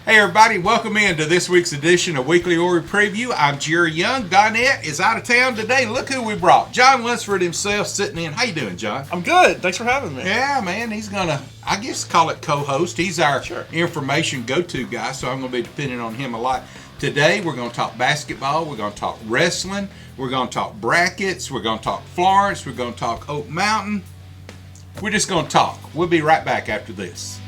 Hey everybody, welcome into this week's edition of Weekly Ori Preview. I'm Jerry Young. Donette is out of town today. Look who we brought. Jon Lunceford himself sitting in. How you doing, John? I'm good. Thanks for having me. Yeah, man. He's going to, I guess, call it co-host. He's our information go-to guy, so I'm going to be depending on him a lot. Today, we're going to talk basketball. We're going to talk wrestling. We're going to talk brackets. We're going to talk Florence. We're going to talk Oak Mountain. We're just going to talk. We'll be right back after this.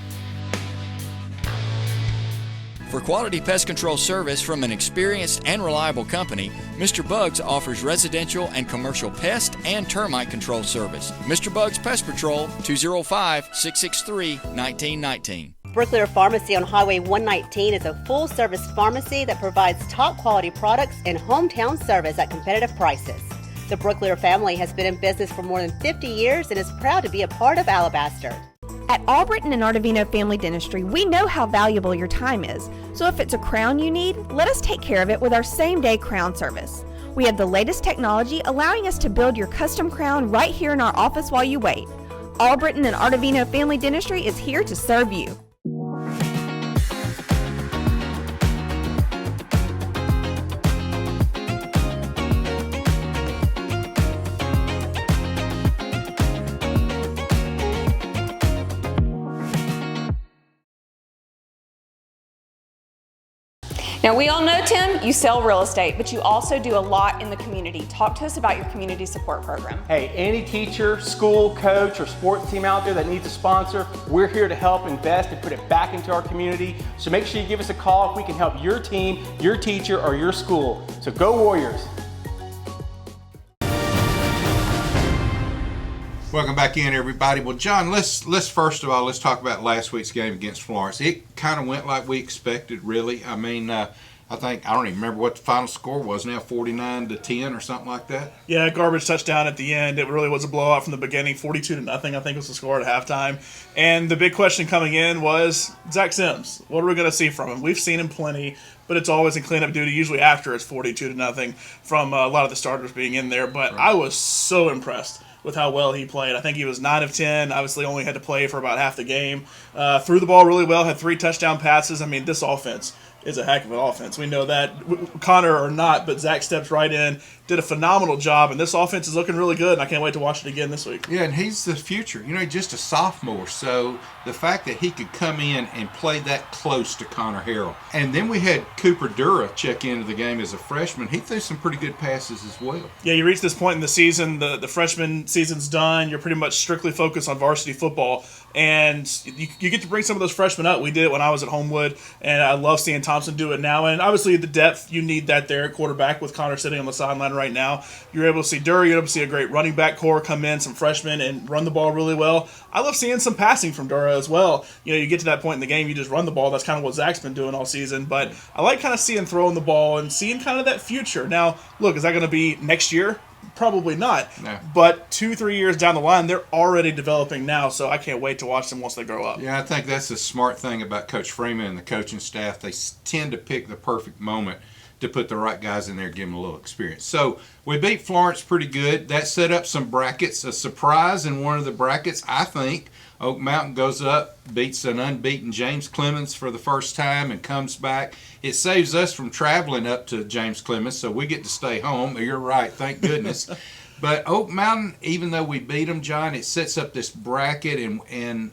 For quality pest control service from an experienced and reliable company, Mr. Bugs offers residential and commercial pest and termite control service. Mr. Bugs Pest Patrol, 205-663-1919. Brooklier Pharmacy on Highway 119 is a full-service pharmacy that provides top-quality products and hometown service at competitive prices. The Brooklier family has been in business for more than 50 years and is proud to be a part of Alabaster. At Albritton and Artavino Family Dentistry, we know how valuable your time is. So if it's a crown you need, let us take care of it with our same-day crown service. We have the latest technology allowing us to build your custom crown right here in our office while you wait. Albritton and Artavino Family Dentistry is here to serve you. Now, we all know, Tim, you sell real estate, but you also do a lot in the community. Talk to us about your community support program. Hey, any teacher, school, coach, or sports team out there that needs a sponsor, we're here to help invest and put it back into our community. So make sure you give us a call if we can help your team, your teacher, or your school. So go Warriors! Welcome back in, everybody. Well, John, let's first of all, let's talk about last week's game against Florence. It kind of went like we expected, really. I mean, I don't even remember what the final score was now, 49-10 or something like that. Yeah, garbage touchdown at the end. It really was a blowout from the beginning, 42-0, I think was the score at halftime. And the big question coming in was Zach Sims. What are we going to see from him? We've seen him plenty, but it's always in cleanup duty, usually after it's 42-0 from a lot of the starters being in there. But right. I was so impressed with how well he played. I think he was 9 of 10, obviously only had to play for about half the game. Threw the ball really well, had 3 touchdown passes. I mean, this offense is a heck of an offense. We know that, Connor or not, but Zach steps right in, did a phenomenal job, and this offense is looking really good, and I can't wait to watch it again this week. Yeah, and he's the future. You know, he's just a sophomore, so the fact that he could come in and play that close to Connor Harrell. And then we had Cooper Dura check into the game as a freshman. He threw some pretty good passes as well. Yeah, you reach this point in the season, the freshman season's done, you're pretty much strictly focused on varsity football, and you get to bring some of those freshmen up. We did it when I was at Homewood, and I love seeing Thompson do it now. And obviously the depth, you need that there at quarterback with Connor sitting on the sideline right now. You're able to see Dura, you're able to see a great running back core come in, some freshmen, and run the ball really well. I love seeing some passing from Dura as well. You know, you get to that point in the game, you just run the ball. That's kind of what Zach's been doing all season. But I like kind of seeing throwing the ball and seeing kind of that future. Now, look, is that going to be next year? Probably not. No. But 2-3 years down the line, they're already developing now, so I can't wait to watch them once they grow up. Yeah, I think that's the smart thing about Coach Freeman and the coaching staff. They tend to pick the perfect moment to put the right guys in there, give them a little experience. So we beat Florence pretty good. That set up some brackets. A surprise in one of the brackets, I think. Oak Mountain goes up, beats an unbeaten James Clemens for the first time and comes back. It saves us from traveling up to James Clemens, so we get to stay home. You're right, thank goodness. But Oak Mountain, even though we beat them, John, it sets up this bracket, and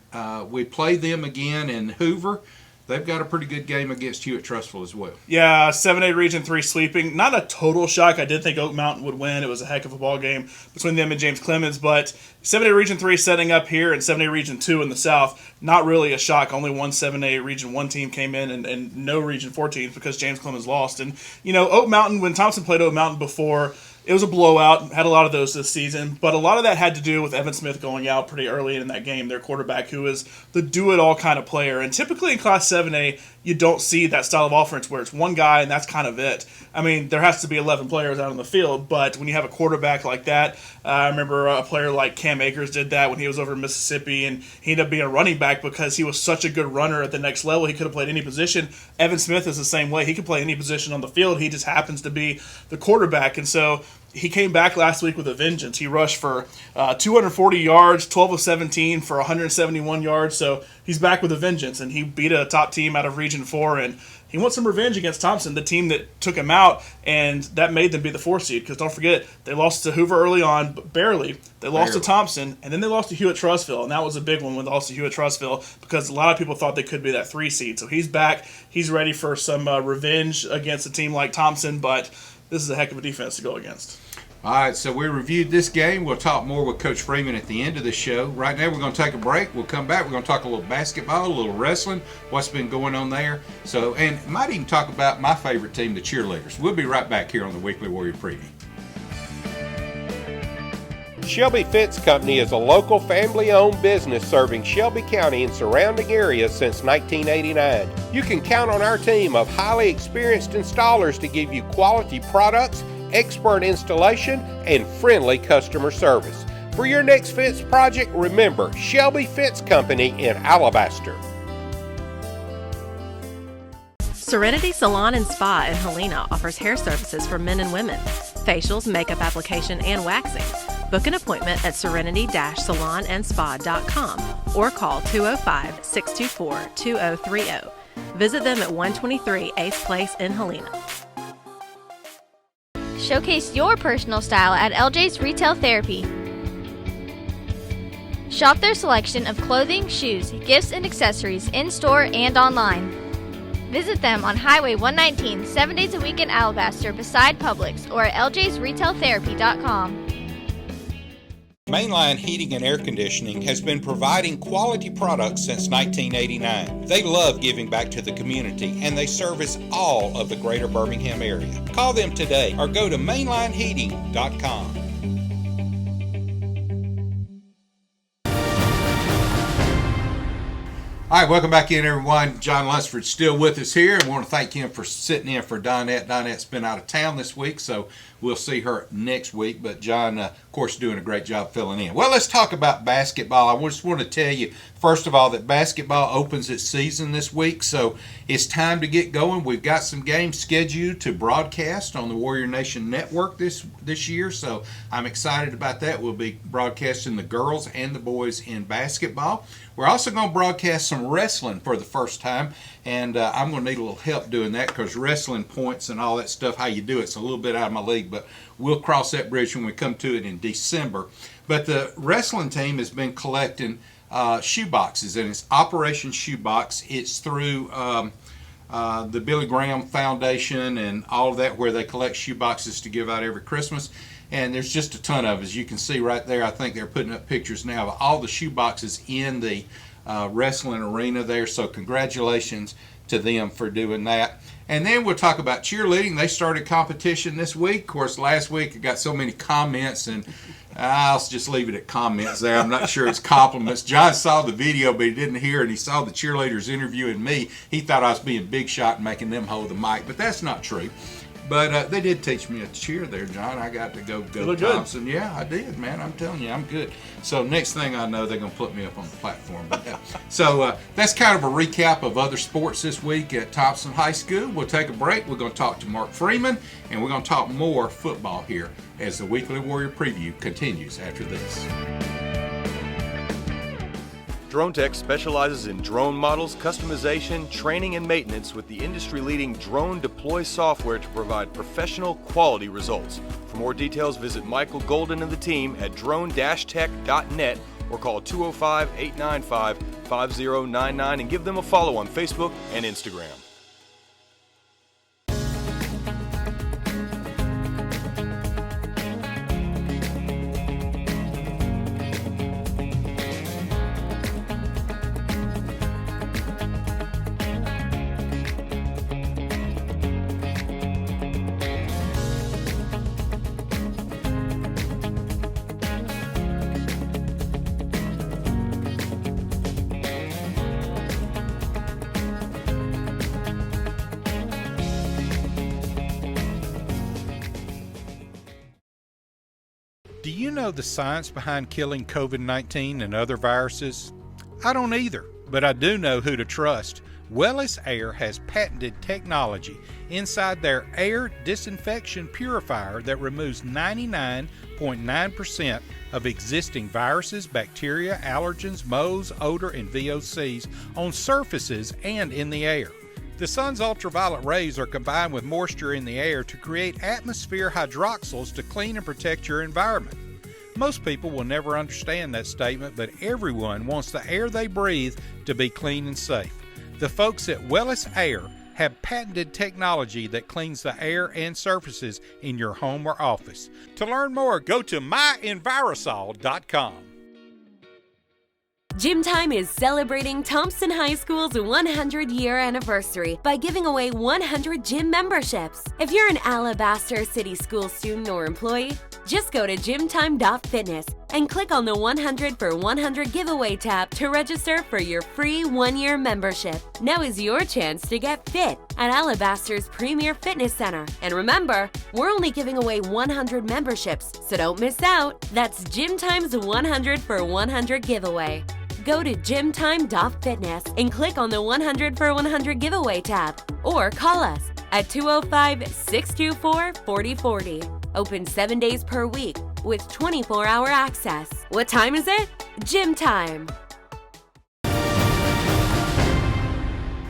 we play them again in Hoover. They've got a pretty good game against Hewitt-Trussville as well. Yeah, 7A Region 3 sweeping. Not a total shock. I did think Oak Mountain would win. It was a heck of a ball game between them and James Clemens. But 7A Region 3 setting up here and 7A Region 2 in the South, not really a shock. Only one 7A Region 1 team came in and no Region 4 teams because James Clemens lost. And, you know, Oak Mountain, when Thompson played Oak Mountain before, it was a blowout, had a lot of those this season, but a lot of that had to do with Evan Smith going out pretty early in that game, their quarterback, who is the do-it-all kind of player. And typically in Class 7A, you don't see that style of offense where it's one guy and that's kind of it. I mean, there has to be 11 players out on the field, but when you have a quarterback like that, I remember a player like Cam Akers did that when he was over in Mississippi, and he ended up being a running back because he was such a good runner at the next level. He could have played any position. Evan Smith is the same way. He could play any position on the field. He just happens to be the quarterback. And so he came back last week with a vengeance. He rushed for 240 yards, 12 of 17 for 171 yards. So he's back with a vengeance, and he beat a top team out of Region 4, and he wants some revenge against Thompson, the team that took him out, and that made them be the 4th seed. Because don't forget, they lost to Hoover early on, but barely. They lost to Thompson, and then they lost to Hewitt-Trussville, and that was a big one when they lost to Hewitt-Trussville because a lot of people thought they could be that 3 seed. So he's back. He's ready for some revenge against a team like Thompson, but this is a heck of a defense to go against. All right, so we reviewed this game. We'll talk more with Coach Freeman at the end of the show. Right now, we're going to take a break. We'll come back. We're going to talk a little basketball, a little wrestling, what's been going on there. So, and might even talk about my favorite team, the cheerleaders. We'll be right back here on the Weekly Warrior Preview. Shelby Fence Company is a local family-owned business serving Shelby County and surrounding areas since 1989. You can count on our team of highly experienced installers to give you quality products, expert installation, and friendly customer service. For your next fence project, remember Shelby Fence Company in Alabaster. Serenity Salon and Spa in Helena offers hair services for men and women, facials, makeup application, and waxing. Book an appointment at serenity-salonandspa.com or call 205-624-2030. Visit them at 123 Ace Place in Helena. Showcase your personal style at LJ's Retail Therapy. Shop their selection of clothing, shoes, gifts, and accessories in-store and online. Visit them on Highway 119, 7 days a week in Alabaster beside Publix or at ljsretailtherapy.com. Mainline Heating and Air Conditioning has been providing quality products since 1989. They love giving back to the community, and they service all of the greater Birmingham area. Call them today or go to mainlineheating.com. All right, welcome back in, everyone. Jon Lunceford still with us here. I want to thank him for sitting in for Donette. Donette's been out of town this week, so we'll see her next week. But Jon, of course, doing a great job filling in. Well, let's talk about basketball. I just want to tell you, first of all, that basketball opens its season this week, so it's time to get going. We've got some games scheduled to broadcast on the Warrior Nation Network this year, so I'm excited about that. We'll be broadcasting the girls and the boys in basketball. We're also going to broadcast some wrestling for the first time, and I'm going to need a little help doing that because wrestling points and all that stuff, how you do it's a little bit out of my league, but we'll cross that bridge when we come to it in December. But the wrestling team has been collecting shoe boxes, and it's Operation Shoebox. It's through the Billy Graham Foundation and all of that, where they collect shoe boxes to give out every Christmas. And there's just a ton of, as you can see right there. I think they're putting up pictures now of all the shoe boxes in the wrestling arena there. So congratulations to them for doing that. And then we'll talk about cheerleading. They started competition this week. Of course, last week I got so many comments, and I'll just leave it at comments there. I'm not sure it's compliments. Jon saw the video, but he didn't hear it. He saw the cheerleaders interviewing me. He thought I was being big shot and making them hold the mic, but that's not true. But they did teach me a cheer there, Jon. I got to go Thompson. Good. Yeah, I did, man. I'm telling you, I'm good. So next thing I know, they're going to put me up on the platform. But, so that's kind of a recap of other sports this week at Thompson High School. We'll take a break. We're going to talk to Mark Freeman, and we're going to talk more football here as the Weekly Warrior Preview continues after this. Drone Tech specializes in drone models, customization, training, and maintenance with the industry-leading Drone Deploy software to provide professional, quality results. For more details, visit Michael Golden and the team at drone-tech.net or call 205-895-5099 and give them a follow on Facebook and Instagram. Do you know the science behind killing COVID-19 and other viruses? I don't either, but I do know who to trust. Wellis Air has patented technology inside their air disinfection purifier that removes 99.9% of existing viruses, bacteria, allergens, moles, odor, and VOCs on surfaces and in the air. The sun's ultraviolet rays are combined with moisture in the air to create atmosphere hydroxyls to clean and protect your environment. Most people will never understand that statement, but everyone wants the air they breathe to be clean and safe. The folks at Wellis Air have patented technology that cleans the air and surfaces in your home or office. To learn more, go to myenvirosol.com. Gym Time is celebrating Thompson High School's 100-year anniversary by giving away 100 gym memberships. If you're an Alabaster City School student or employee, just go to gymtime.fitness and click on the 100 for 100 giveaway tab to register for your free 1-year membership. Now is your chance to get fit at Alabaster's Premier Fitness Center. And remember, we're only giving away 100 memberships, so don't miss out. That's Gym Time's 100 for 100 giveaway. Go to gymtime.fitness and click on the 100 for 100 giveaway tab, or call us at 205-624-4040. Open 7 days per week with 24-hour access. What time is it? Gym Time.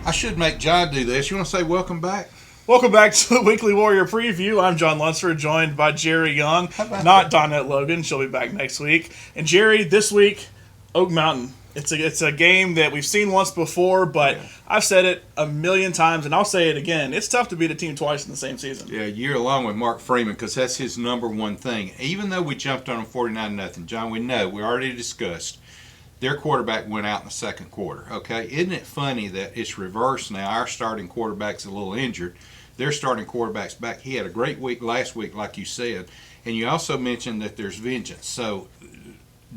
I should make John do this. You want to say welcome back? Welcome back to the Weekly Warrior Preview. I'm Jon Lunceford, joined by Jerry Young, not Donette Logan. She'll be back next week. And Jerry, this week, Oak Mountain. It's a game that we've seen once before, but I've said it a million times, and I'll say it again. It's tough to beat a team twice in the same season. Yeah, you're along with Mark Freeman because that's his number one thing. Even though we jumped on them 49-0, John, we already discussed, their quarterback went out in the second quarter, okay? Isn't it funny that it's reversed now? Our starting quarterback's a little injured. Their starting quarterback's back. He had a great week last week, like you said, and you also mentioned that there's vengeance. So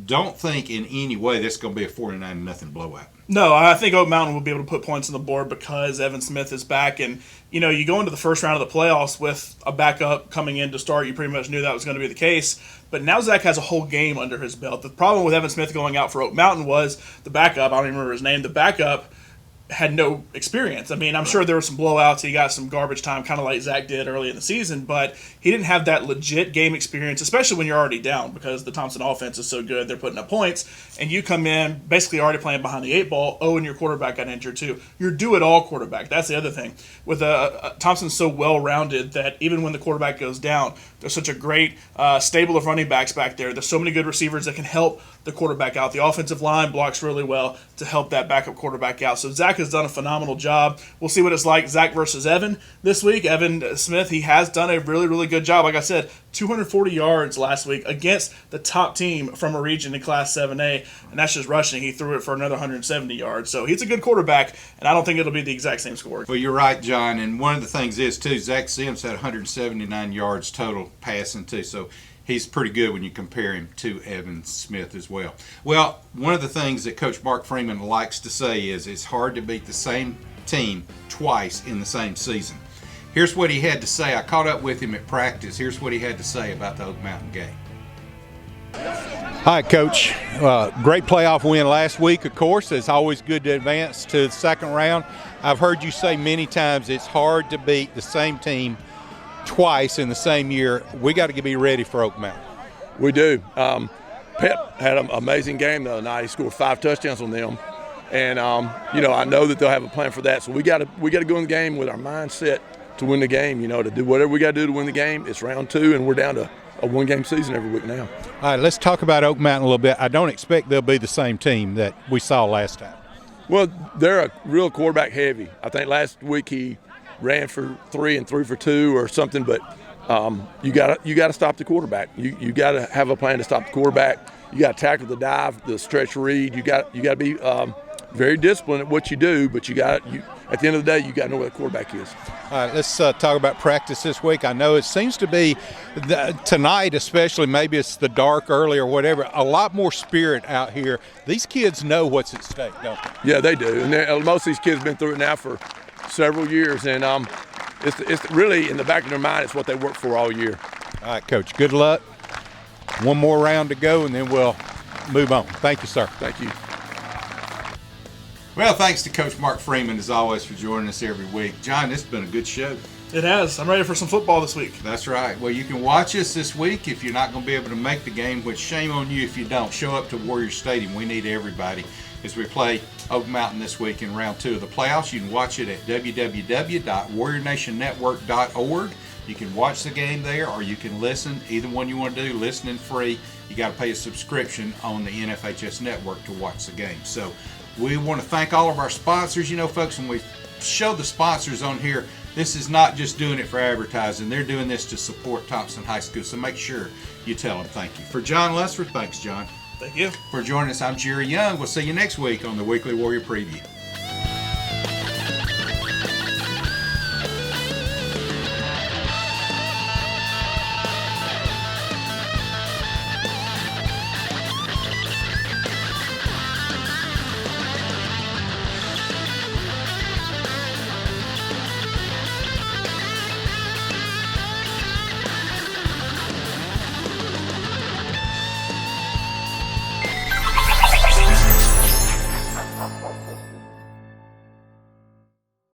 don't think in any way this is going to be a 49-0 blowout. No, I think Oak Mountain will be able to put points on the board because Evan Smith is back. And, you know, you go into the first round of the playoffs with a backup coming in to start. You pretty much knew that was going to be the case. But now Zach has a whole game under his belt. The problem with Evan Smith going out for Oak Mountain was the backup, I don't even remember his name, the backup had no experience. I mean, I'm sure there were some blowouts. He got some garbage time, kind of like Zach did early in the season, but he didn't have that legit game experience, especially when you're already down because the Thompson offense is so good. They're putting up points, and you come in basically already playing behind the 8 ball. Oh, and your quarterback got injured too. You're do-it-all quarterback. That's the other thing. With Thompson's so well-rounded that even when the quarterback goes down, there's such a great stable of running backs back there. There's so many good receivers that can help the quarterback out. The offensive line blocks really well to help that backup quarterback out. So Zach has done a phenomenal job. We'll see what it's like, Zach versus Evan this week. Evan Smith, he has done a really, really good job. Like I said, 240 yards last week against the top team from a region in Class 7A, and that's just rushing. He threw it for another 170 yards. So he's a good quarterback, and I don't think it'll be the exact same score. Well, you're right, John, and one of the things is, too, Zach Sims had 179 yards total passing, too, so he's pretty good when you compare him to Evan Smith as well. Well, one of the things that Coach Mark Freeman likes to say is it's hard to beat the same team twice in the same season. Here's what he had to say. I caught up with him at practice. Here's what he had to say about the Oak Mountain game. Hi, Coach. Great playoff win last week, of course. It's always good to advance to the second round. I've heard you say many times it's hard to beat the same team twice in the same year. We got to be ready for Oak Mountain. We do. Pep had an amazing game the other night. He scored 5 touchdowns on them. And, I know that they'll have a plan for that. So we got to go in the game with our mindset to win the game, to do whatever we got to do to win the game. It's round 2, and we're down to a one-game season every week now. All right, let's talk about Oak Mountain a little bit. I don't expect they'll be the same team that we saw last time. Well, they're a real quarterback heavy. I think last week he ran for 3 and 3 for 2 or something, but you got to stop the quarterback. You got to have a plan to stop the quarterback. You got to tackle the dive, the stretch read. You got to be very disciplined at what you do, but at the end of the day, you got to know where the quarterback is. All right, let's talk about practice this week. I know it seems to be tonight, especially, maybe it's the dark early or whatever, a lot more spirit out here. These kids know what's at stake, don't they? Yeah, they do, and most of these kids have been through it now for several years, and it's really in the back of their mind. It's what they worked for all year. All right, Coach, good luck. One more round to go, and then we'll move on. Thank you, sir. Thank you. Well, thanks to Coach Mark Freeman, as always, for joining us every week. John, this has been a good show. It has. I'm ready for some football this week. That's right. Well, you can watch us this week if you're not going to be able to make the game, which shame on you if you don't. Show up to Warrior Stadium. We need everybody as we play Oak Mountain this week in round 2 of the playoffs. You can watch it at www.warriornationnetwork.org. You can watch the game there, or you can listen. Either one you want to do, listening free. You got to pay a subscription on the NFHS network to watch the game. So we want to thank all of our sponsors. You know, folks, when we show the sponsors on here, this is not just doing it for advertising. They're doing this to support Thompson High School. So make sure you tell them thank you. For Jon Lunceford, thanks, John. Thank you. For joining us, I'm Jerry Young. We'll see you next week on the Weekly Warrior Preview.